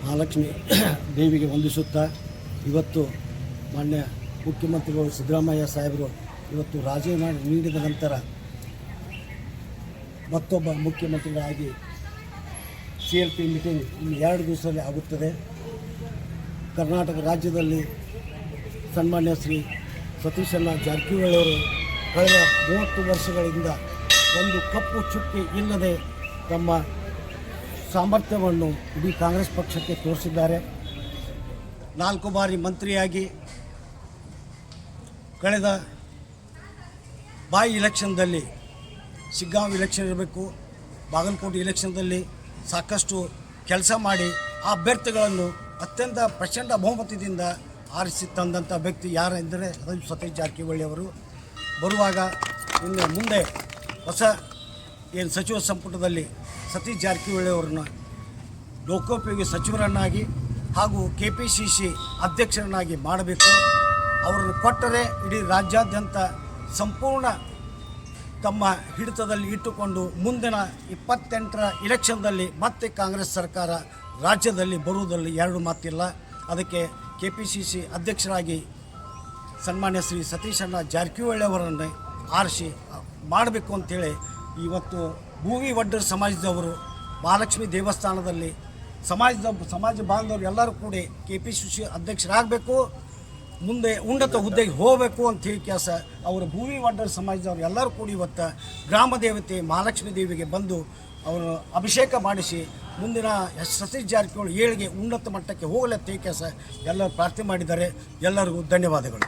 ಮಹಾಲಕ್ಷ್ಮಿ ದೇವಿಗೆ ವಂದಿಸುತ್ತಾ ಇವತ್ತು ಮಾನ್ಯ ಮುಖ್ಯಮಂತ್ರಿಗಳು ಸಿದ್ದರಾಮಯ್ಯ ಸಾಹೇಬರು ಇವತ್ತು ರಾಜೀನಾಮೆ ನೀಡಿದ ನಂತರ ಮತ್ತೊಬ್ಬ ಮುಖ್ಯಮಂತ್ರಿಗಳಾಗಿ CLP ಮೀಟಿಂಗ್ ಇನ್ನು 2 ದಿವಸದಲ್ಲಿ ಆಗುತ್ತದೆ. ಕರ್ನಾಟಕ ರಾಜ್ಯದಲ್ಲಿ ಸನ್ಮಾನ್ಯ ಶ್ರೀ ಸತೀಶಣ್ಣ ಜಾರಕಿಹೊಳಿ ಅವರು ಕಳೆದ 30 ವರ್ಷಗಳಿಂದ ಒಂದು ಕಪ್ಪು ಚುಕ್ಕಿ ಇಲ್ಲದೆ ತಮ್ಮ ಸಾಮರ್ಥ್ಯವನ್ನು ಇಡೀ ಕಾಂಗ್ರೆಸ್ ಪಕ್ಷಕ್ಕೆ ತೋರಿಸಿದ್ದಾರೆ. 4 ಬಾರಿ ಮಂತ್ರಿಯಾಗಿ ಕಳೆದ ಬಾಯಿ ಇಲೆಕ್ಷನ್ದಲ್ಲಿ ಶಿಗ್ಗಾಂವ್ ಇಲೆಕ್ಷನ್ ಇರಬೇಕು, ಬಾಗಲಕೋಟೆ ಇಲೆಕ್ಷನ್ದಲ್ಲಿ ಸಾಕಷ್ಟು ಕೆಲಸ ಮಾಡಿ ಆ ಅಭ್ಯರ್ಥಿಗಳನ್ನು ಅತ್ಯಂತ ಪ್ರಚಂಡ ಬಹುಮತದಿಂದ ಆರಿಸಿ ತಂದಂಥ ವ್ಯಕ್ತಿ ಯಾರೆಂದರೆ ಅದು ಸತೀಶ್ ಜಾರಕಿಹೊಳಿ ಅವರು. ಬರುವಾಗ ಇನ್ನು ಮುಂದೆ ಹೊಸ ಏನು ಸಚಿವ ಸಂಪುಟದಲ್ಲಿ ಸತೀಶ್ ಜಾರಕಿಹೊಳಿ ಅವರನ್ನು ಲೋಕೋಪಯೋಗಿ ಸಚಿವರನ್ನಾಗಿ ಹಾಗೂ KPCC ಅಧ್ಯಕ್ಷರನ್ನಾಗಿ ಮಾಡಬೇಕು. ಅವರನ್ನು ಕೊಟ್ಟರೆ ಇಡೀ ರಾಜ್ಯಾದ್ಯಂತ ಸಂಪೂರ್ಣ ತಮ್ಮ ಹಿಡಿತದಲ್ಲಿ ಇಟ್ಟುಕೊಂಡು ಮುಂದಿನ 28ರ ಇಲೆಕ್ಷನ್ದಲ್ಲಿ ಮತ್ತೆ ಕಾಂಗ್ರೆಸ್ ಸರ್ಕಾರ ರಾಜ್ಯದಲ್ಲಿ ಬರುವುದರಲ್ಲಿ 2 ಮಾತಿಲ್ಲ. ಅದಕ್ಕೆ KPCC ಅಧ್ಯಕ್ಷರಾಗಿ ಸನ್ಮಾನ್ಯ ಶ್ರೀ ಸತೀಶಣ್ಣ ಜಾರಕಿಹೊಳಿ ಅವರನ್ನೇ ಆರಿಸಿ ಮಾಡಬೇಕು ಅಂಥೇಳಿ ಇವತ್ತು ಭೂವಿ ವಡ್ಡರ ಸಮಾಜದವರು ಮಹಾಲಕ್ಷ್ಮಿ ದೇವಸ್ಥಾನದಲ್ಲಿ ಸಮಾಜ ಬಾಂಧವರು ಎಲ್ಲರೂ ಕೂಡಿ KPCC ಅಧ್ಯಕ್ಷರಾಗಬೇಕು, ಮುಂದೆ ಉನ್ನತ ಹುದ್ದೆಗೆ ಹೋಗಬೇಕು ಅಂಥೇಳಿ ಕೆಲಸ ಅವರು ಭೂವಿ ವಡ್ಡರ ಸಮಾಜದವರು ಎಲ್ಲರೂ ಕೂಡಿ ಇವತ್ತು ಗ್ರಾಮ ದೇವತೆ ಮಹಾಲಕ್ಷ್ಮಿ ದೇವಿಗೆ ಬಂದು ಅವರು ಅಭಿಷೇಕ ಮಾಡಿಸಿ ಮುಂದಿನ ಸತೀಶ್ ಜಾರಕಿಹೊಳಿ ಏಳಿಗೆ ಉನ್ನತ ಮಟ್ಟಕ್ಕೆ ಹೋಗಲತ್ತೆ ಕೆಲಸ ಎಲ್ಲರೂ ಪ್ರಾರ್ಥನೆ ಮಾಡಿದ್ದಾರೆ. ಎಲ್ಲರಿಗೂ ಧನ್ಯವಾದಗಳು.